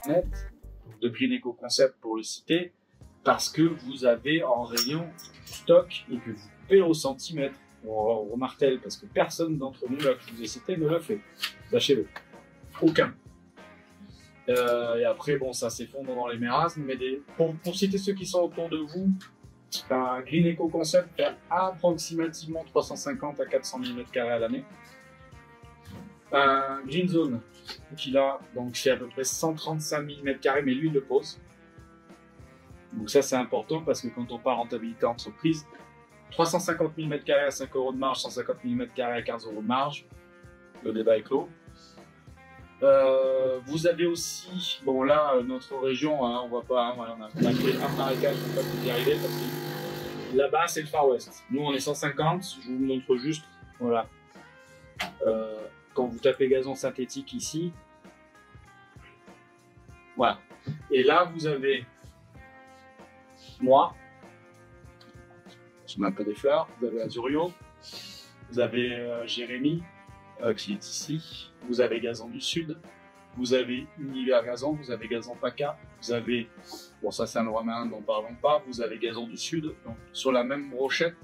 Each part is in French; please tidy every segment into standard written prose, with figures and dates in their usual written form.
internet, de Green Eco Concept pour le citer, parce que vous avez en rayon stock et que vous coupez au centimètre, au martel, parce que personne d'entre nous là que je vous ai cité ne le fait. Sachez-le. Aucun. Et après, bon, ça s'effondre dans les marasmes, mais pour citer ceux qui sont autour de vous, Green Eco Concept fait approximativement 350 à 400 000 m² à l'année. Green Zone, qu'il a, donc fait à peu près 135 000 m², mais lui, il le pose. Donc ça, c'est important parce que quand on parle rentabilité entreprise, 350 000 m² à 5 € de marge, 150 000 m² à 15 € de marge, le débat est clos. Vous avez aussi, bon là, notre région, hein, on voit pas, hein, voilà, on a créé un marécage pour pas y arriver parce que là-bas, c'est le Far West. Nous, on est 150, je vous montre juste, voilà. Quand vous tapez gazon synthétique ici, voilà. Et là, vous avez moi, je mets un peu des fleurs, vous avez Azurio, vous avez Jérémy, qui est ici, vous avez Gazon du Sud, vous avez Univers Gazon, vous avez Gazon PACA, vous avez, bon ça c'est un Romain dont parlons pas, vous avez Gazon du Sud, donc sur la même brochette,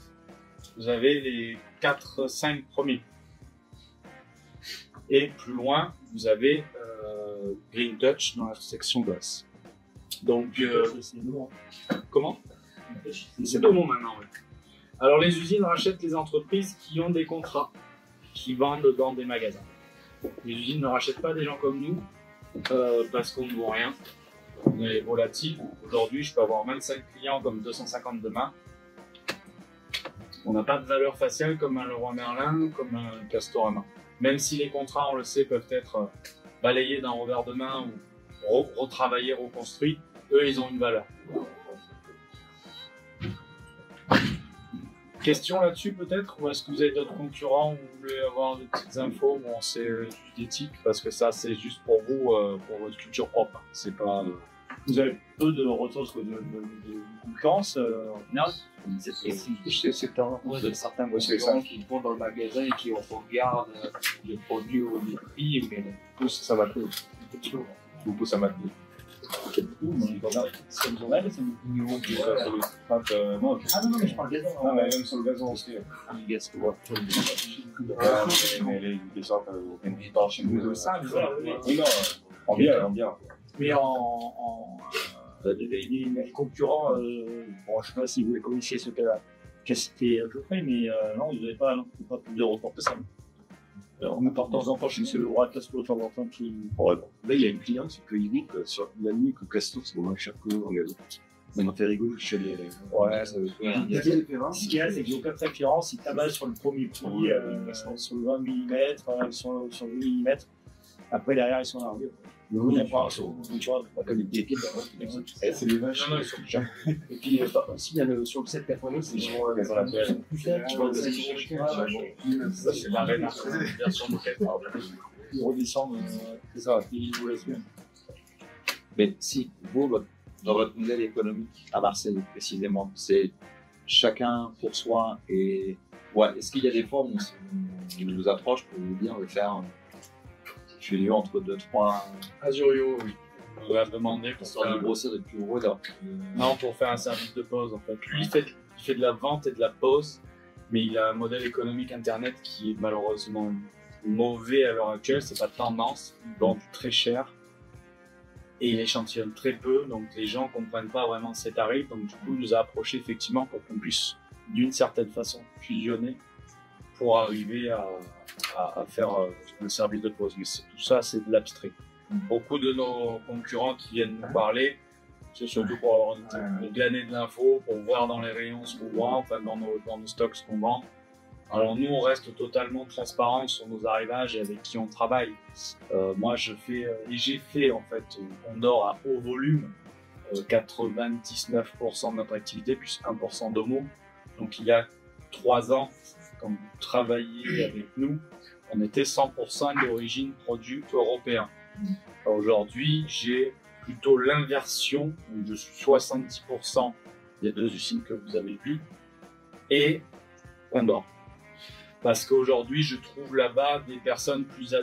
vous avez les 4-5 premiers. Et plus loin, vous avez Green Touch dans la section glace. Donc, comment? C'est deux mots maintenant. Ouais. Alors les usines rachètent les entreprises qui ont des contrats, qui vendent dans des magasins. Les usines ne rachètent pas des gens comme nous parce qu'on ne vaut rien. On est volatile. Aujourd'hui, je peux avoir 25 clients comme 250 demain. On n'a pas de valeur faciale comme un Leroy Merlin, comme un Castorama. Même si les contrats, on le sait, peuvent être balayés d'un revers de main ou retravaillés, reconstruits, eux, ils ont une valeur. Question là-dessus peut-être, ou est-ce que vous avez d'autres concurrents ou vous voulez avoir des petites infos? Bon, c'est juste d'éthique parce que ça c'est juste pour vous, pour votre culture propre. C'est pas. Vous avez peu de retours de concurrence en général. C'est certains concurrents qui vont dans le magasin et qui regardent les produits au prix, mais tous ça va plus. Beaucoup ça va plus. C'est une journée, c'est une niveau qui Ah non, mais je parle gazon. Ah, mais même sur le gazon aussi. Le gaz, tu vois. Mais les gens, dans chez nous, ça, en bien. Mais les concurrents, bon, je ne sais pas si vous les connaissiez, ceux qui a cité à peu près, mais non, vous n'avez pas plus de reports que ça. On est de temps en temps chez le roi de Castor de temps en temps qui. Là, il y a une cliente qui dit que sur la nuit, que Castor, c'est moins cher que nous en gazon. Ça m'a fait rigoler chez les. Ouais, ça veut dire. Ce qu'il y a, c'est qu'il n'y a aucune préférence, ils tabassent sur le premier prix, sur le 20 mm, sur le 8 mm. Après, derrière, ils sont largués. Tu vois, pas comme des pieds, c'est les vaches. Non, ils sont chers. Et puis, aussi, il y a sur le 780, c'est genre. plus cher, tu vois, Ça, c'est la version moquette. ils redescendent, c'est ça, ils vous laissent bien. Mais si vous, dans votre modèle économique à Marseille précisément, c'est chacun pour soi et ouais, est-ce qu'il y a des formes où vous approche pour vous dire de faire je suis entre 2-3 Azurio, oui. On va demander pour histoire de grossir de plus gros là. Non, pour faire un service de pause en fait. Lui, il fait de la vente et de la pause, mais il a un modèle économique internet qui est malheureusement mauvais à l'heure actuelle. C'est pas tendance. Il vend très cher et il échantillonne très peu, donc les gens comprennent pas vraiment ses tarifs. Donc du coup, il nous a approché effectivement pour qu'on puisse d'une certaine façon fusionner pour arriver à faire un service de pause. Mais tout ça, c'est de l'abstrait. Beaucoup de nos concurrents qui viennent nous parler, c'est surtout pour avoir glaner de l'info, pour voir dans les rayons ce qu'on vend, enfin dans nos stocks ce qu'on vend. Alors nous, on reste totalement transparent sur nos arrivages et avec qui on travaille. Moi, j'ai fait en fait, on dort à haut volume, 99% de notre activité, plus 1% d'homo. Donc il y a 3 ans, quand vous travailliez avec nous, on était 100% d'origine produit européen. Aujourd'hui, j'ai plutôt l'inversion, où je suis 70% des 2 usines que vous avez vues, et Point d'Or. Parce qu'aujourd'hui, je trouve là-bas des personnes plus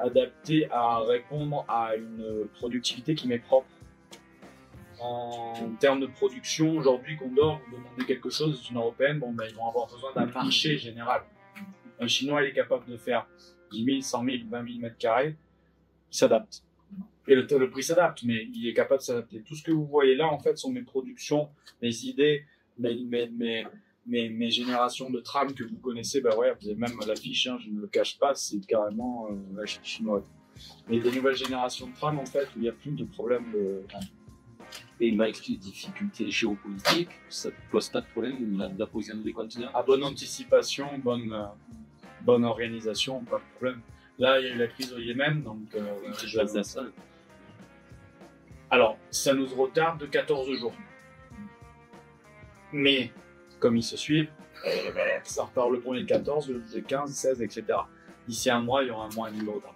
adapté à répondre à une productivité qui m'est propre. En termes de production, aujourd'hui, Condor, vous demandez quelque chose, c'est une européenne, bon, ben, ils vont avoir besoin d'un marché général. Un Chinois, il est capable de faire 10 000, 100 000, 20 000 mètres carrés, il s'adapte. Et le prix s'adapte, mais il est capable de s'adapter. Tout ce que vous voyez là, en fait, sont mes productions, mes idées, mes générations de trams que vous connaissez. Ben ouais, vous avez même l'affiche, hein, je ne le cache pas, c'est carrément la chinoise. Mais des nouvelles générations de trams, en fait, où il n'y a plus de problème de... Et malgré les difficultés géopolitiques, ça ne pose pas de problème d'approvisionnement des conteneurs. À bonne anticipation, bonne organisation, pas de problème. Là, il y a eu la crise au Yémen, donc... Alors, ça nous retarde de 14 jours. Mais, comme ils se suivent, ça repart le premier 14, le 15, 16, etc. D'ici un mois, il y aura un mois et demi de retard.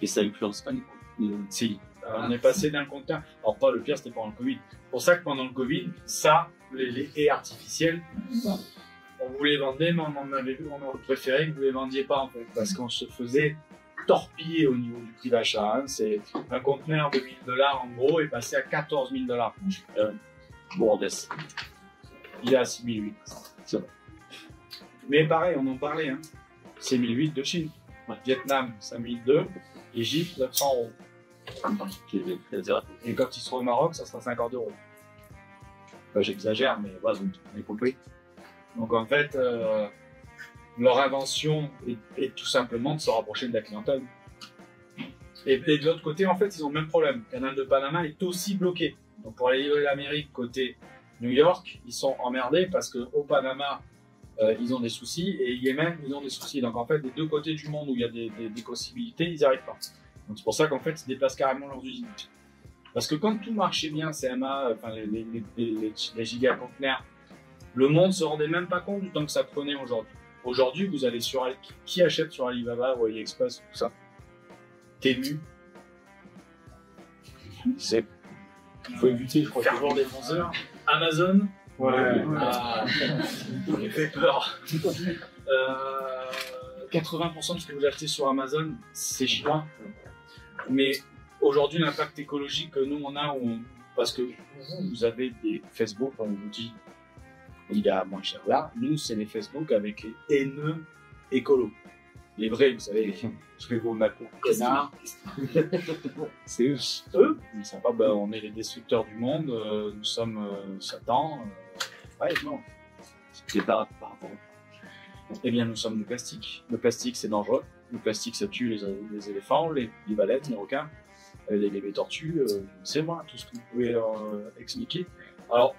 Et ça influence pas les coûts. Si. On est passé d'un conteneur. Alors, pas le pire, c'était pendant le Covid. C'est pour ça que pendant le Covid, ça, les haies artificielles, on vous les vendait, mais on aurait préféré que vous les vendiez pas, en fait, parce qu'on se faisait torpiller au niveau du prix d'achat. Hein. C'est un conteneur de $1 000 en gros est passé à $14 000. Bordes. Il est à 6 800. Mais pareil, on en parlait. Hein. C'est 1 800 de Chine. Vietnam, 5 200. Égypte, 900 €. Et quand il sera au Maroc, ça sera 50 €. Enfin, j'exagère, mais voilà, vous avez compris. Donc en fait, leur invention est tout simplement de se rapprocher de la clientèle. Et de l'autre côté, en fait, ils ont le même problème. Le canal de Panama est aussi bloqué. Donc pour aller livrer l'Amérique côté New York, ils sont emmerdés parce qu'au Panama, ils ont des soucis et Yémen, ils ont des soucis. Donc en fait, des deux côtés du monde où il y a des possibilités, ils n'y arrivent pas. Donc c'est pour ça qu'en fait, ils déplacent carrément leurs usines. Parce que quand tout marchait bien, CMA, enfin les gigaconteneurs, le monde se rendait même pas compte du temps que ça prenait aujourd'hui. Aujourd'hui, vous allez sur qui achète sur Alibaba ou AliExpress, tout ça. Temu. C'est. Il faut éviter, je crois, fervent défenseur. Amazon. Ouais. Il fait peur. 80% de ce que vous achetez sur Amazon, c'est chinois. Mais aujourd'hui, l'impact écologique que nous on a, parce que vous avez des Facebook, on vous dit il y a moins cher là. Nous, c'est les Facebook avec les haineux écolos. Les vrais, vous savez, je vais vous mettre connard. C'est eux. Ils sont pas, on est les destructeurs du monde, nous sommes Satan. Ouais, non. C'est par rapport. Eh bien, nous sommes du plastique. Le plastique, c'est dangereux. Le plastique, ça tue les éléphants, les baleines, les requins, les tortues. C'est moi, tout ce que vous pouvez expliquer. Alors,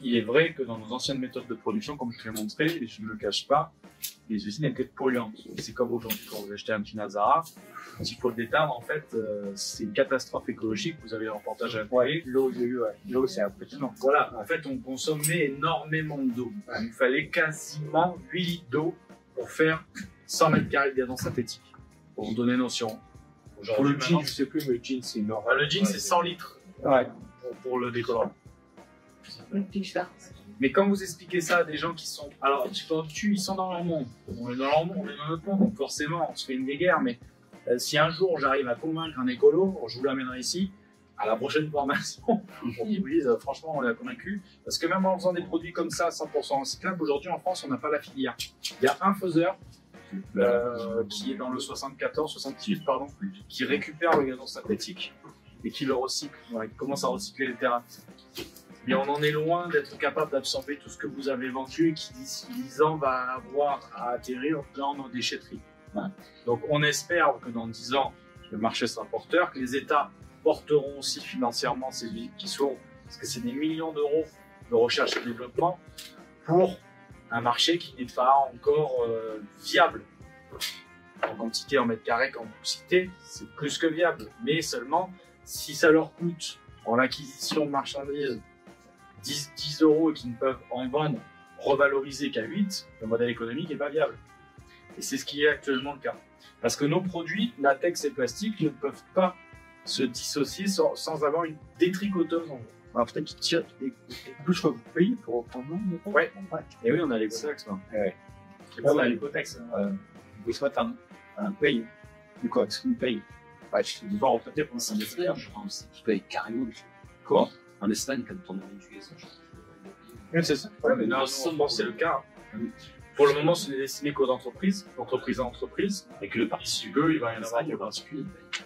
il est vrai que dans nos anciennes méthodes de production, comme je l'ai montré, et je ne le cache pas, les usines étaient polluantes. C'est comme aujourd'hui, quand vous achetez un petit Nazara, s'il faut le déteindre, en fait, c'est une catastrophe écologique. Vous avez un reportage à Ouais, l'eau, l'eau, c'est impressionnant. Voilà, en fait, on consommait énormément d'eau. Il nous fallait quasiment 8 litres d'eau pour faire 100 mètres carrés de gazon synthétique. Pour vous donner notion. Pour le jean, je sais plus, mais le jean, c'est énorme. Le jean, c'est 100 litres. Ouais. Pour le décolorant. Mais quand vous expliquez ça à des gens qui sont... Alors, ils sont dans leur monde. On est dans leur monde, on est dans notre monde. Donc forcément, on se fait une guerre. Mais si un jour, j'arrive à convaincre un écolo, je vous l'amènerai ici, à la prochaine formation, pour qu'ils vous disent, franchement, on l'a convaincu. Parce que même en faisant des produits comme ça, 100% recyclables, aujourd'hui, en France, on n'a pas la filière. Il y a un faiseur qui est dans le 68, pardon, qui récupère le gazon synthétique et qui le recycle. Ouais, il commence à recycler les terrains. Mais on en est loin d'être capable d'absorber tout ce que vous avez vendu et qui d'ici 10 ans va avoir à atterrir dans nos déchetteries. Donc on espère que dans 10 ans, le marché sera porteur, que les États porteront aussi financièrement ces villes qui sont, parce que c'est des millions d'euros de recherche et développement pour un marché qui n'est pas encore viable. En quantité, en mètres carrés, quand vous citez, c'est plus que viable. Mais seulement si ça leur coûte en l'acquisition de marchandises 10 € et qu'ils ne peuvent en vendre revalorisé qu'à 8, le modèle économique n'est pas viable. Et c'est ce qui est actuellement le cas. Parce que nos produits, latex et plastique, ne peuvent pas se dissocier sans avoir une détricoteuse en gros. Alors peut-être qu'ils tirent des bouches au pays pour reprendre. Ouais. Et oui, on a les Cotex. Ouais. On a les Cotex. Vous souhaitez un pays. Mais quoi, est-ce qu'ils payent? Bah, je vais devoir retraiter pendant 5 ans. Je pense qu'ils payent carrément. Quoi? En Espagne, quand on avait du gazon, Oui, c'est ça. Ouais, mais non, c'est le cas. Pour le moment, ce n'est destiné qu'aux entreprises, d'entreprise à entreprise. avec le Si eux, il va y en avoir. le particulier.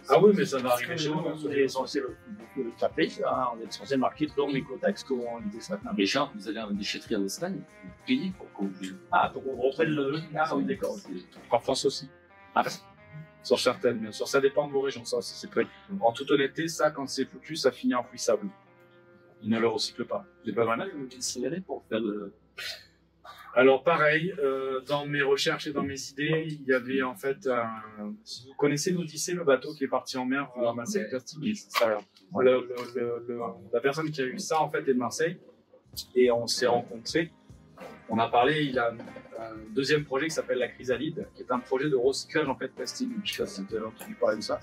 Ah oui, mais ça va arriver chez Chez nous. nous, on est censé le taper, on est censé marquer dans les contextes comment on dit ça. Richard, vous allez à une déchetterie en Espagne, vous payez pour qu'on vous. Ah, donc on refait le. Ah oui, d'accord. En France aussi. Ah, sur certaines, bien sûr. Ça dépend de vos régions, ça aussi, c'est très. En toute honnêteté, ça, quand c'est foutu, ça finit en sable. Ils ne le recyclent pas. C'est pas mal. Vous accélérez pour faire le. Alors pareil, dans mes recherches et dans mes idées, il y avait en fait, si vous connaissez l'Odyssée, le bateau qui est parti en mer pour ramasser le plastique. La personne qui a eu ça en fait est de Marseille et on s'est rencontrés. On a parlé, il a un deuxième projet qui s'appelle la Chrysalide, qui est un projet de recyclage en fait plastique. Je sais pas si tu as entendu parler de ça.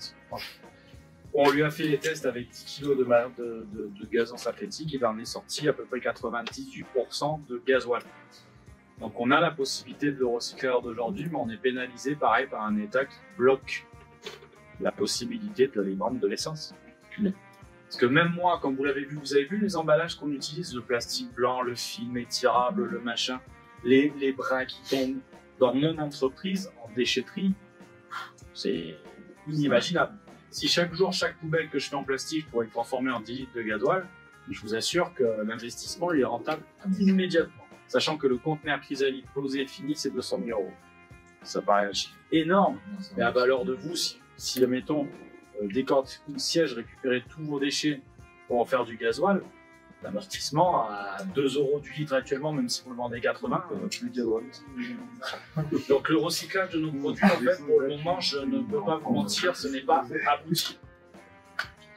On lui a fait les tests avec 10 kg de gazon synthétique et il en est sorti à peu près 98% de gasoil. Donc on a la possibilité de le recycler d'aujourd'hui, mais on est pénalisé pareil par un État qui bloque la possibilité de les vendre de l'essence. Parce que même moi, comme vous l'avez vu, vous avez vu les emballages qu'on utilise, le plastique blanc, le film étirable, le machin, les bras qui tombent dans mon entreprise en déchetterie, c'est inimaginable. Si chaque jour, chaque poubelle que je fais en plastique pourrait être transformée en 10 litres de gasoil, je vous assure que l'investissement il est rentable immédiatement. Sachant que le conteneur Chrysalide posé fini, c'est 200 000 €. Ça paraît un chiffre énorme. Mais à valeur de vous, si admettons, décortiquer une siège, récupérer tous vos déchets pour en faire du gasoil, l'amortissement à 2 € du litre actuellement, même si vous le vendez 80, plus de gasoil. Donc le recyclage de nos produits, en fait, pour le moment, je ne peux pas vous mentir, ce n'est pas abouti.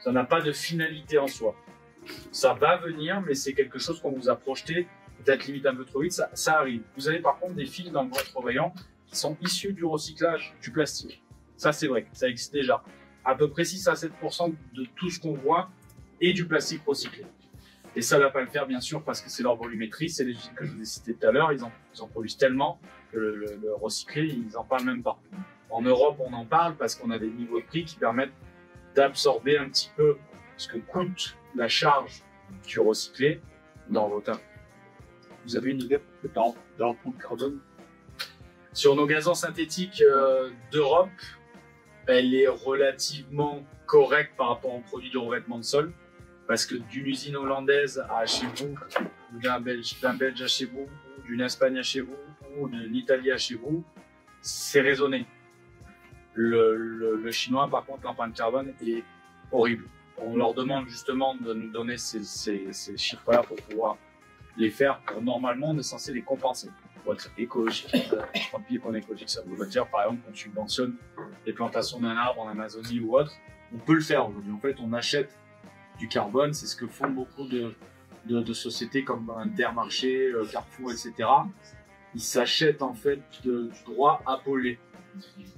Ça n'a pas de finalité en soi. Ça va venir, mais c'est quelque chose qu'on vous a projeté, peut-être limite un peu trop vite, ça arrive. Vous avez par contre des fils dans votre rayon qui sont issus du recyclage du plastique. Ça c'est vrai, ça existe déjà. À peu près 6 à 7% de tout ce qu'on voit est du plastique recyclé. Et ça ne va pas le faire bien sûr parce que c'est leur volumétrie, c'est les usines que je vous ai citées tout à l'heure, ils en produisent tellement que le recyclé, ils en parlent même pas. En Europe, on en parle parce qu'on a des niveaux de prix qui permettent d'absorber un petit peu ce que coûte la charge du recyclé dans vos tas. Vous avez une idée dans l'empreinte carbone? Sur nos gazons synthétiques d'Europe, elle est relativement correcte par rapport aux produits de revêtement de sol. Parce que d'une usine hollandaise à chez vous, ou d'un Belge à chez vous, ou d'une Espagne à chez vous, ou de l'Italie à chez vous, c'est raisonné. Le chinois, par contre, l'empreinte carbone est horrible. On leur demande justement de nous donner ces chiffres-là pour pouvoir les faire. Normalement, on est censé les compenser pour être écologique. Tant pis qu'on est écologique, ça veut dire par exemple qu'on subventionne les plantations d'un arbre en Amazonie ou autre. On peut le faire aujourd'hui. En fait, on achète du carbone, c'est ce que font beaucoup de sociétés comme Intermarché, Carrefour, etc. Ils s'achètent en fait du droit à polluer.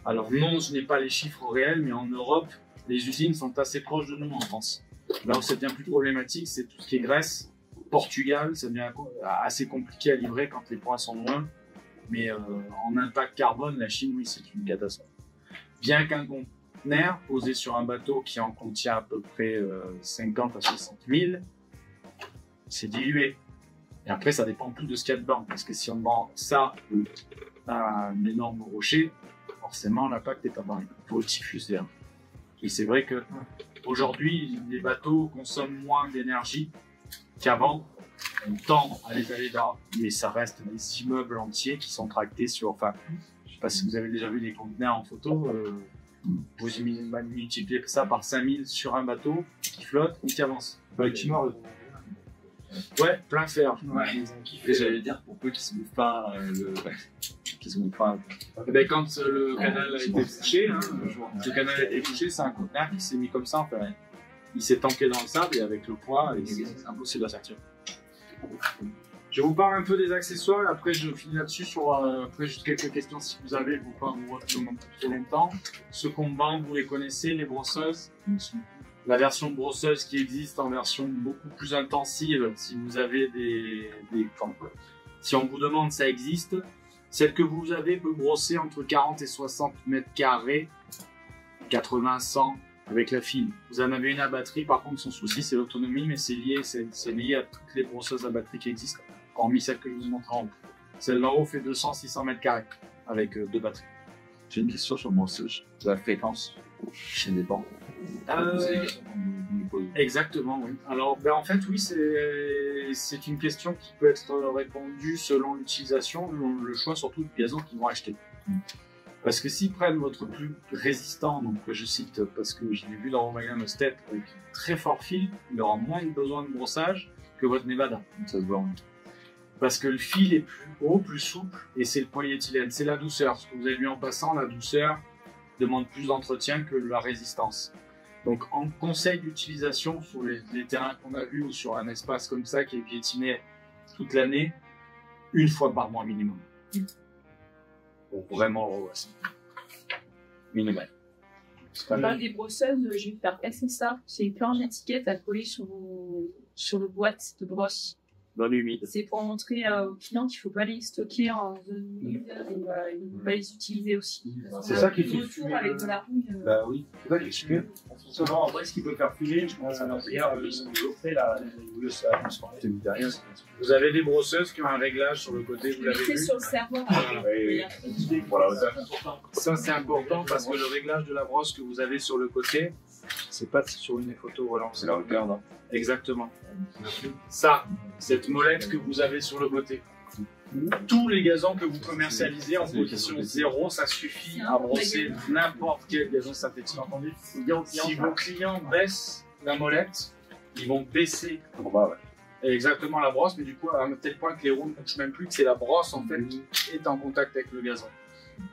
Alors non, je n'ai pas les chiffres réels, mais en Europe, les usines sont assez proches de nous en France. Là où c'est bien plus problématique, c'est tout ce qui est Grèce, Portugal, ça devient assez compliqué à livrer quand les points sont loin. Mais en impact carbone, la Chine, oui, c'est une catastrophe. Bien qu'un conteneur posé sur un bateau qui en contient à peu près 50 à 60 000, c'est dilué. Et après, ça dépend tout de ce qu'il y a dedans. Parce que si on vend ça à un énorme rocher, forcément, l'impact est pas pareil. Il faut le diffuser. Et c'est vrai que aujourd'hui, les bateaux consomment moins d'énergie qu'avant. On tend à les aller là, mais ça reste des immeubles entiers qui sont tractés sur. Enfin, je sais pas si vous avez déjà vu les conteneurs en photo. Vous multipliez ça par 5000 sur un bateau qui flotte ou qui avance. Ouais, plein fer. Ouais. Et j'allais dire pour peu qu'ils se bouffent pas qu'ils se bouffent pas. Et ben, quand le canal a été bouché, le canal a été bouché, c'est un conteneur qui s'est mis comme ça. Enfin, il s'est tanké dans le sable et avec le poids, c'est impossible à sortir. Je vous parle un peu des accessoires et après je finis là-dessus sur après juste quelques questions si vous avez, vous pas vous demandez trop longtemps. Ce qu'on vend, vous les connaissez, les brosseuses. La version brosseuse qui existe en version beaucoup plus intensive, si vous avez si on vous demande, ça existe. Celle que vous avez peut brosser entre 40 et 60 mètres carrés 80, 100 avec la file. Vous en avez une à batterie, par contre son souci c'est l'autonomie, mais c'est lié à toutes les brosseuses à batterie qui existent, hormis celle que je vous montre en haut. Celle d'en haut fait 200-600 mètres carrés avec 2 batteries. J'ai une question sur brosseuse. La fréquence chez les bancs. C'est des questions qu'on nous pose. Exactement, oui. Alors, en fait, oui, c'est une question qui peut être répondue selon l'utilisation, le choix surtout du gazon qu'ils vont acheter. Parce que s'ils prennent votre plus résistant, donc je cite parce que je l'ai vu dans mon magasin de Step avec très fort fil, il aura moins besoin de brossage que votre Nevada. Ça se voit. Parce que le fil est plus haut, plus souple, et c'est le polyéthylène, c'est la douceur. Ce que vous avez vu en passant, la douceur demande plus d'entretien que la résistance. Donc en conseil d'utilisation sur les terrains qu'on a vus ou sur un espace comme ça qui est piétiné toute l'année, 1 fois par mois minimum. Pour vraiment le rewasser. Minimum. On parle des brosseuses, je vais faire passer ça. C'est plein d'étiquettes à coller sur le boîte de brosse. Dans l'humide. C'est pour montrer aux clients qu'il ne faut pas les stocker en zone humide et il ne faut pas les utiliser aussi. C'est ça qui fait retour fumer. avec de la rouille. Bah oui, c'est ça qui est super. Souvent, après, ce qui peut faire fumer, je pense à l'intérieur, le fait là, c'est derrière. Vous avez des brosseuses qui ont un réglage sur le côté, vous l'avez Mettez vu. sur le serveur. Voilà, Ça c'est important parce que le réglage de la brosse que vous avez sur le côté, c'est pas sur une photo voilà. C'est la hauteur, non? Exactement. Ça, cette molette que vous avez sur le côté. Tous les gazons que vous commercialisez en position 0, ça suffit à brosser n'importe quel gazon synthétique. Si vos clients baissent la molette, ils vont baisser exactement la brosse, mais du coup à un tel point que les roues ne touchent même plus, que c'est la brosse en fait qui est en contact avec le gazon.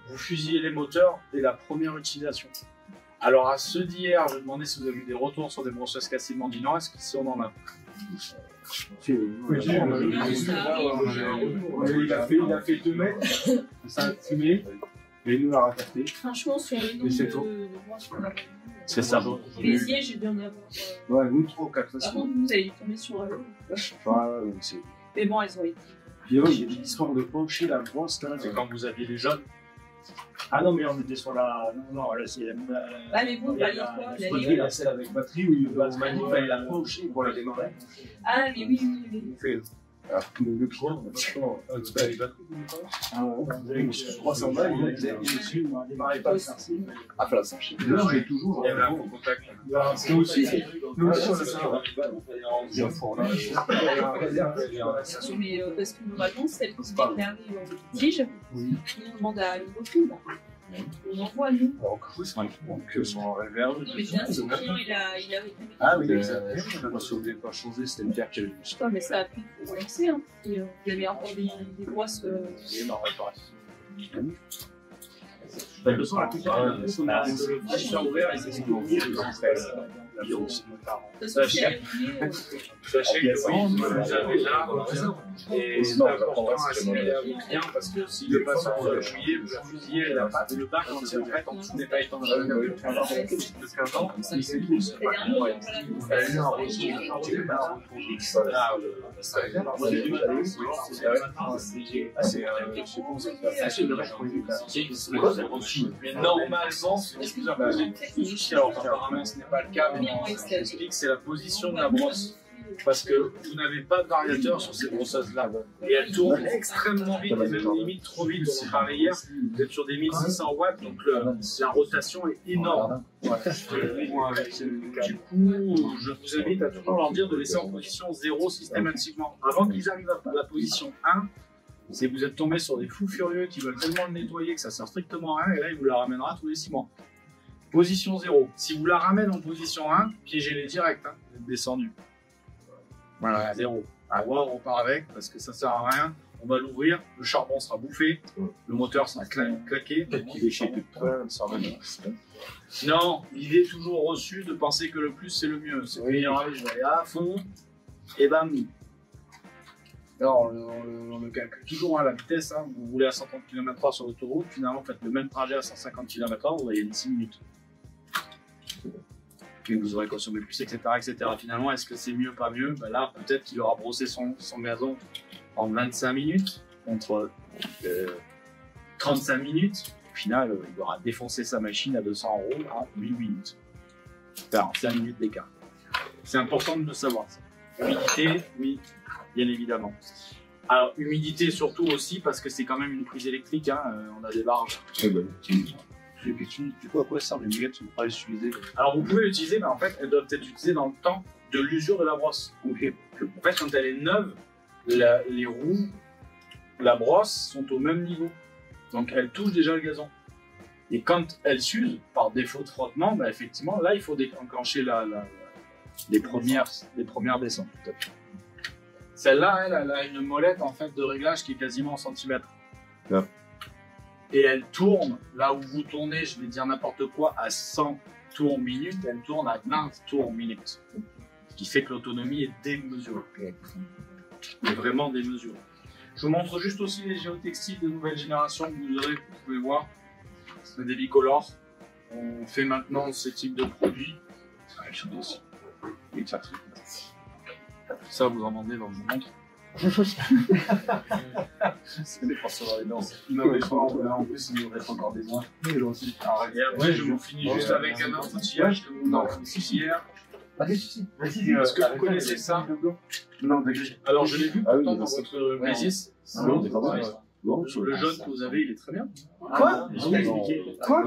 Vous fusillez les moteurs dès la première utilisation. Alors à ceux d'hier, je demandais si vous avez eu des retours sur des brosseuses Cassimon dit non, est-ce qu'ici on en a? Il a fait 2 mètres, ça a fumé, et il nous l'a raconté. Franchement, sur les noms c'est de tout. brosse qu'on a C'est ça. Béziers, j'ai dû en avoir. Ouais, nous 3 ou 4 Par façons. contre, vous allez tomber sur un Ouais, c'est. Mais bon, elles ont été. Puis ouais, il y a des histoires de pencher la brosse là. C'est quand vous aviez les jeunes. Ah non, mais on était sur la. Non, là c'est la. Ah, mais bon, Il y a pas les trois, la la batterie, ligne. la celle avec batterie où il fallait la pencher pour la démarrer. Ah, mais oui. Alors, le client, franchement, tu as les batteries, ah ouais, sur 300 balles, il ne démarrait pas le sarci. Ah, fallait ça. Non, j'ai toujours. Il y avait un bon contact. Nous aussi, on a ça. Mais parce que normalement, celle qui se déclare en tige, on demande à l'hydrophile. On envoie à nous. Donc, mon réverb. Mais bien sûr, le client, il a. Ah oui, exactement. Si on ne voulait pas changer, c'était une pierre qui avait du Putain, mais ça a pu vous lancer. Hein. Et, vous avez encore des brosses. De toute façon, la plupart on a le champ ouvert et c'est ce qu'on dit. Sachez que oui, vous avez là, et c'est important à signaler à vos clients parce que si le patient vous a fouillé, vous a fusillé, le bac entier en fait, en dessous n'est pas étendu. De 15 ans, il s'est tout. Il a eu un retour. Mais normalement, apparemment ce n'est pas le cas, mais ce qui explique c'est la position de la brosse. Parce que vous n'avez pas de variateur sur ces brosseuses-là. Et elles tournent extrêmement vite, et même limite trop vite. On en parlait hier, vous êtes sur des 1600 watts, donc la rotation est énorme. Du coup, je vous invite à toujours leur dire de laisser en position 0 systématiquement. Avant qu'ils arrivent à la position 1, c'est que vous êtes tombé sur des fous furieux qui veulent tellement le nettoyer que ça sert strictement à rien, et là il vous la ramènera tous les 6 mois. Position 0. Si vous la ramène en position 1, piégez-les direct, hein, vous êtes descendu. Voilà, 0. À voir, on part avec, parce que ça sert à rien. On va l'ouvrir, le charbon sera bouffé, le moteur sera claqué. Non, l'idée est toujours reçue de penser que le plus c'est le mieux. C'est qu'il y aura je vais aller à fond, et bam. Alors, on le calcule toujours à la vitesse. Hein. Vous roulez à 130 km/h sur l'autoroute, finalement, vous faites le même trajet à 150 km/h, vous voyez 6 minutes. Puis vous aurez consommé plus, etc., etc. Finalement, est-ce que c'est mieux, pas mieux? Ben là, peut-être qu'il aura brossé son gazon en 25 minutes, contre 35 minutes. Au final, il aura défoncé sa machine à 200 € en 8 minutes. Enfin, 5 minutes d'écart. C'est important de le savoir. Humidité, oui, bien évidemment. Alors, humidité surtout aussi parce que c'est quand même une prise électrique, hein, on a des barges. Du coup, à quoi servent les mulettes? On pourra les utiliser. Alors, vous pouvez l'utiliser, mais en fait, elles doivent être utilisées dans le temps de l'usure de la brosse. Ok. En fait, quand elle est neuve, les roues, la brosse sont au même niveau. Donc, elles touchent déjà le gazon. Et quand elles s'usent, par défaut de frottement, bah, effectivement, là, il faut enclencher les premières descentes. Tout à fait. Celle-là, elle a une molette en fait de réglage qui est quasiment en centimètres. Ouais. Et elle tourne, là où vous tournez, je vais dire n'importe quoi, à 100 tours minute, elle tourne à 20 tours minute. Ce qui fait que l'autonomie est démesurée. est vraiment démesurée. Je vous montre juste aussi les géotextiles de nouvelle génération que vous aurez, vous pouvez voir. C'est des bicolores. On fait maintenant ce type de produit. Ça, vous en vendez dans le monde. C'est des Français dans les dents. Non, mais en plus, il nous reste encore des mois. Et après, je vous finis juste avec un autre outillage que vous m'avez ici hier. Est-ce que vous connaissez ça? Non, Alors, je l'ai vu pourtant oui, dans votre Mésis. Non, c'est pas mal. Non, Le jaune que vous avez, il est très bien. Quoi? Quoi?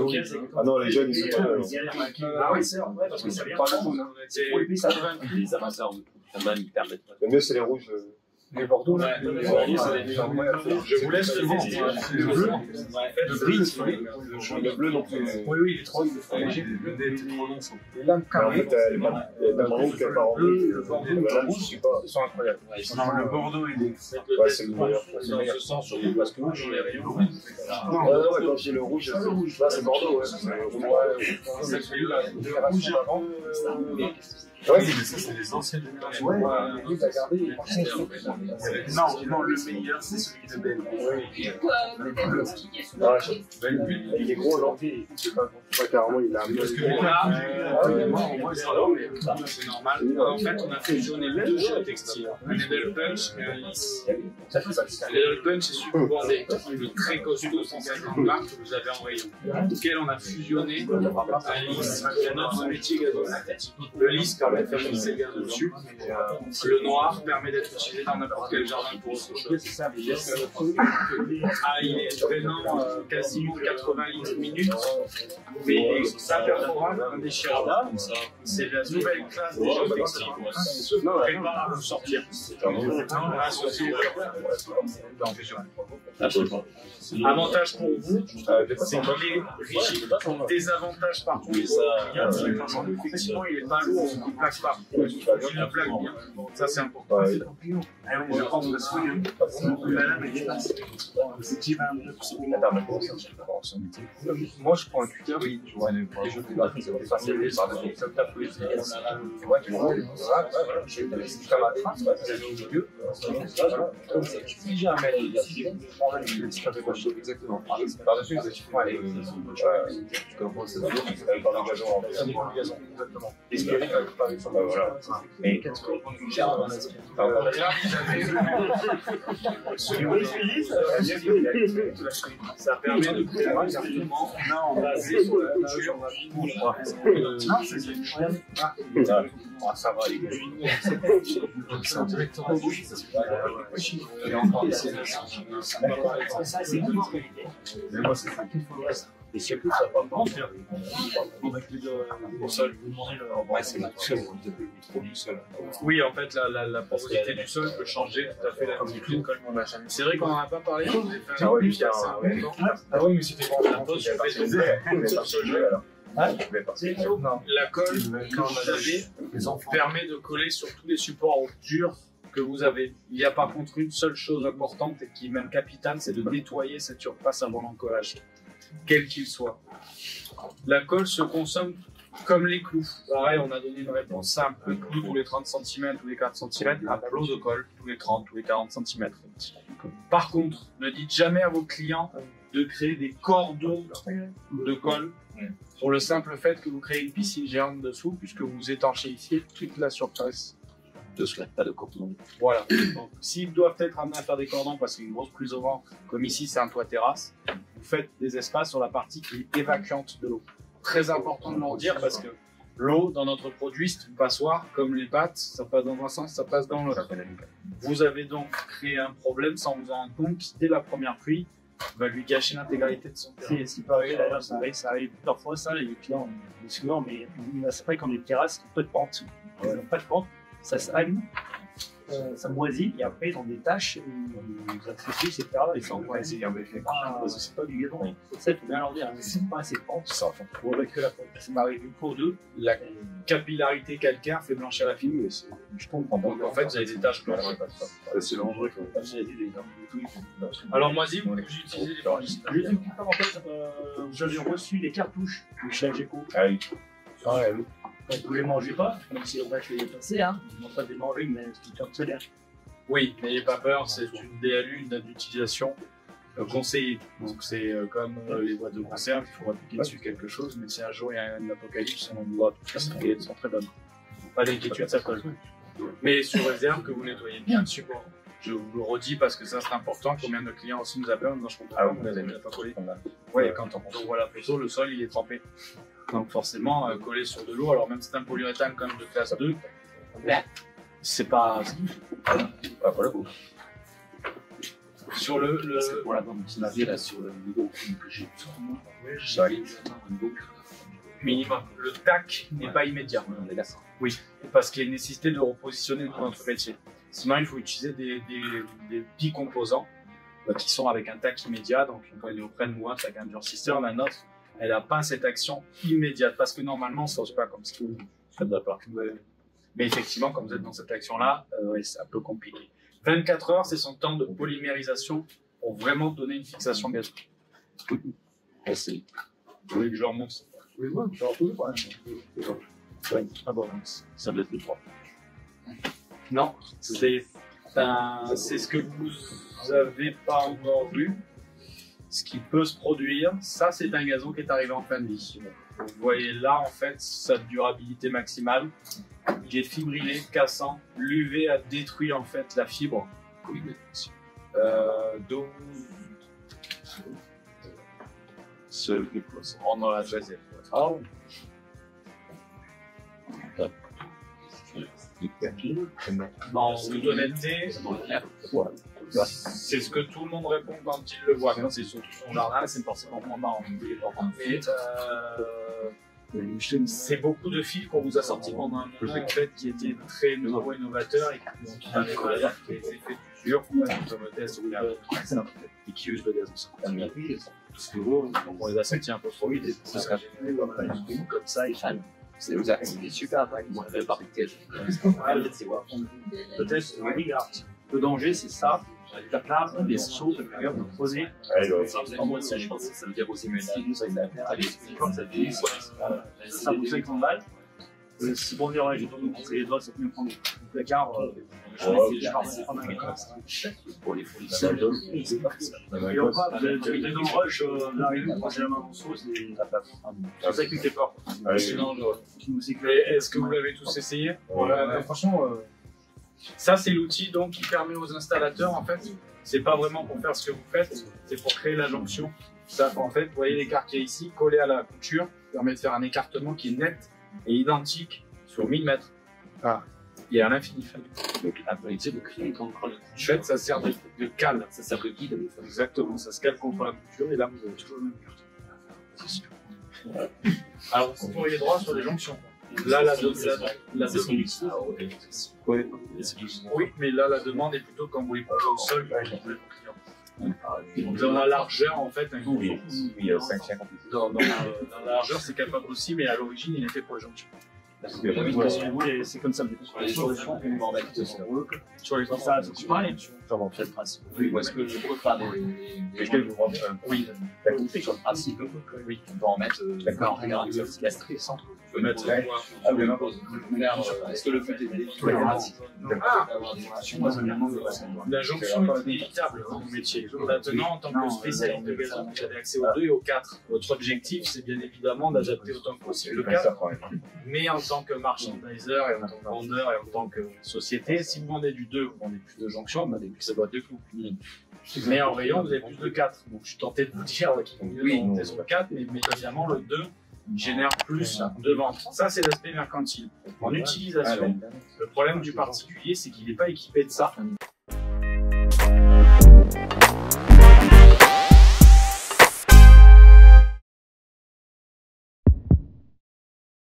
Ah non, les jeunes, ils sont Ah oui, c'est vrai, parce que c'est pas la faune. Les amateurs de combat, ils permettent. Le mieux, c'est les rouges. Les Bordeaux, là, je vous laisse le vent. Le bleu, Le bleu, donc. oui, il est trop léger. Le bleu est trop long. Les lames En carrées. fait, il y a des marrons qui apparemment. Le Bordeaux, le rouge, je sais pas. ils sont incroyables. Non, le Bordeaux, il est. Ouais, c'est le meilleur. Dans ce sens, surtout parce que rouge, les rayons. Ouais, quand j'ai le rouge, là, c'est Bordeaux, ouais. C'est le rouge. Le rouge avant. Ouais, C'est les anciennes générations. Ouais, Non, le meilleur, c'est celui de Belle. il est gros, non? Ouais, carrément, il a un Parce que c'est normal. En fait, on a fusionné deux géotextiles, un Edel Punch et un Lys. L'Edel Punch est subordonné, le très costaud 150 grammes que vous avez en rayon, auquel on a fusionné un Lys qui est notre métier gazonné. Le Lys permet de faire glisser le gaz dessus. Le noir permet d'être utilisé dans n'importe quel jardin pour autre chose. Ah, il est drainant quasiment 80 litres minute. Mais sa performance indéchirable, c'est la nouvelle classe des géotextiles qui se prépare à vous sortir. Associé avantage pour vous, c'est qu'il est rigide. Désavantage par contre, effectivement, il n'est pas lourd, il ne plaque pas. Il ne plaque bien. Ça, c'est important. Je prends de la souille. Moi, je prends un cutter, oui. Je vois les jeux de la fille, c'est facile, ça tape les filles. Tu vois, tu vois, j'ai jusqu'à la fin, c'est au milieu. Si j'ai un mail, exactement. Par-dessus, les équipements, tu commences à dire, par le gazon, exactement. Et ce qui arrive avec pas avec ça, voilà. Mais qu'est-ce qu'on gère dans la ça permet de pouvoir exactement baser sur la nature. Non, c'est incroyable. Ça va les gars. C'est directement bouché. Et encore ça, c'est bon. Mais moi, c'est ça qu'il faut. Et si plus, ça va pas faire. Au sol, vous demandez le. C'est le sol, trop du sol. Oui, en fait, la porosité du sol peut changer tout à fait la conduite. C'est vrai qu'on n'en a pas parlé. Ah oui, mais c'était bon. La colle que vous avez permet de coller sur tous les supports durs que vous avez. Il y a par contre une seule chose importante et qui est même capitale, c'est de nettoyer cette surface avant l'encollage, quel qu'il soit. La colle se consomme comme les clous. Pareil, on a donné une réponse simple. Le clou tous les 30 cm, tous les 4 cm, un plot de colle tous les 30, tous les 40 cm. Par contre, ne dites jamais à vos clients de créer des cordons de colle pour le simple fait que vous créez une piscine géante dessous, puisque vous étanchéifiez toute la surface de cela, pas de cordon. Voilà. Donc, s'ils doivent être amenés à faire des cordons parce qu'il y a une grosse pluie au vent, comme ici c'est un toit terrasse, vous faites des espaces sur la partie qui est évacuante de l'eau. Très important de leur dire parce que l'eau dans notre produit, c'est une passoire, comme les pâtes, ça passe dans un sens, ça passe dans l'autre. Vous avez donc créé un problème sans vous en rendre compte qui, dès la première pluie, va lui gâcher l'intégralité de son terrain. C'est pas vrai, d'ailleurs, ça arrive plusieurs fois, ça, les clients, souvent, mais c'est vrai qu'on a des terrasses qui n'ont pas de pente. Ils n'ont pas de pente, ça stagne, ça moisit, et après, ils ont des taches, ils accrochent, etc. Et ça envoie c'est pas du gazon. Ça, il faut bien leur dire, c'est pas assez de pente, ça faut avec que la pente. Ça m'arrive une fois ou deux. La capillarité calcaire fait blanchir la fibre. Je comprends. Donc en fait, vous avez des taches blanches. C'est dangereux. Alors moisi, vous utilisez des fongicides. En fait, j'avais reçu des cartouches de chez Algeco. Ah oui. Donc vous les mangez pas, même si on va les passer, hein. Ils n'ont pas de les manger, mais c'est un solaire. Oui, n'ayez pas peur, c'est une DLU, une date d'utilisation conseillée. Donc c'est comme les boîtes de conserve, il faut appliquer dessus quelque chose, mais si un jour il y a un apocalypse, on doit tout faire, elles sont très bonnes. Pas d'inquiétude, ça colle. Mais sur réserve que vous nettoyez bien le support. Je vous le redis parce que ça c'est important. Combien de clients aussi nous appellent en disant je comprends pas, vous avez déjà pas collé. Ouais, quand on voit la photo, le sol il est trempé. Donc forcément, collé sur de l'eau, alors même si c'est un polyuréthane comme de classe 2, c'est pas... Voilà. Sur le pour la bande utilisée là sur le niveau que j'ai minimum. Le TAC n'est pas immédiat. Oui, parce qu'il y a une nécessité de repositionner notre métier. Sinon, il faut utiliser des petits composants qui sont avec un TAC immédiat. Donc, quand ils reprennent moi, avec un durcisseur, la nôtre, elle n'a pas cette action immédiate. Parce que normalement, ça ne se passe pas comme ça. Mais effectivement, comme vous êtes dans cette action-là, c'est un peu compliqué. 24 heures, c'est son temps de polymérisation pour vraiment donner une fixation gazeuse. Vous voulez que je leur montre ça? Oui, moi, je leur montre. Ah bon, ça doit être le 3. Non, c'est ce que vous n'avez pas encore vu. Ce qui peut se produire, ça c'est un gazon qui est arrivé en fin de vie. Vous voyez là en fait sa durabilité maximale. Il est fibrilé, cassant. L'UV a détruit en fait la fibre. On en a choisi. En toute honnêteté, c'est ce que tout le monde répond quand il le voit. Quand c'est surtout son jardin, c'est forcément moins marrant. Mais c'est beaucoup de fils qu'on vous a sortis pendant un moment en fait, qui étaient très nouveaux, innovateurs et qui avaient des effets d'usure. Comme le test où il y a et qui usent le gaz. On les a sentis un peu trop vite et ça sera généré comme ça, ils fanent. C'est super. Peut-être, regarde. Le danger, c'est ça. La plage, les choses, le cœur, vous posez. Moi, ça, je pense que ça veut dire aussi, mais ça vaut 50 balles. C'est pour dire, ouais, j'ai pas me montrer les doigts, ça peut me prendre le placard. Je prends un pour les fournisseurs. Et on va, vous avez dans le rush, l'arrivée, passer la main dans le seau, c'est la plate. C'est ça qui me fait peur. Est-ce que vous l'avez tous essayé? Franchement, ça c'est l'outil donc qui permet aux installateurs en fait, c'est pas vraiment pour faire ce que vous faites, c'est pour créer la jonction. Ça en fait, vous voyez l'écart qu'il y a ici, collé à la couture, permet de faire un écartement qui est net et identique sur 1000 mètres. Ah, il y a un infini. Donc la qualité de créer contre le En fait, ça sert de cale. ça sert de guide. Exactement, ça se cale contre la couture et là vous avez toujours le même écartement. Alors vous pourriez droit sur les jonctions. Là, la oui, mais là, la demande est plutôt quand vous les posez au sol pour les clients. Dans la largeur, en fait, dans la largeur, c'est capable aussi, mais à l'origine, il est fait pour les jonctions. C'est comme ça. Les solutions qu'on va en mettre Sur les ça, c'est pareil. Comment fait le principe? Ou est-ce que je peux faire des oui, sur le principe? Oui, on peut en mettre d'accord, regarde, c'est très simple. je peux mettre Est-ce que le but est d'éviter la jonction est inévitable dans mon métier. Maintenant, en tant que spécialiste de gazon, vous avez accès aux 2 et aux 4. Votre objectif, c'est bien évidemment d'adapter autant que possible le 4. Mais en tant que marchandiser et en tant que vendeur et en tant que société, si vous vendez du 2, vous vendez plus de jonctions, vous vendez plus de boîtes de clous. Mais en rayon, vous avez plus de 4. Donc je suis tenté de vous dire qu'il vaut mieux monter sur le 4, mais évidemment, le 2 génère plus de ventes. Ça, c'est l'aspect mercantile. En utilisation, le problème du particulier, c'est qu'il n'est pas équipé de ça.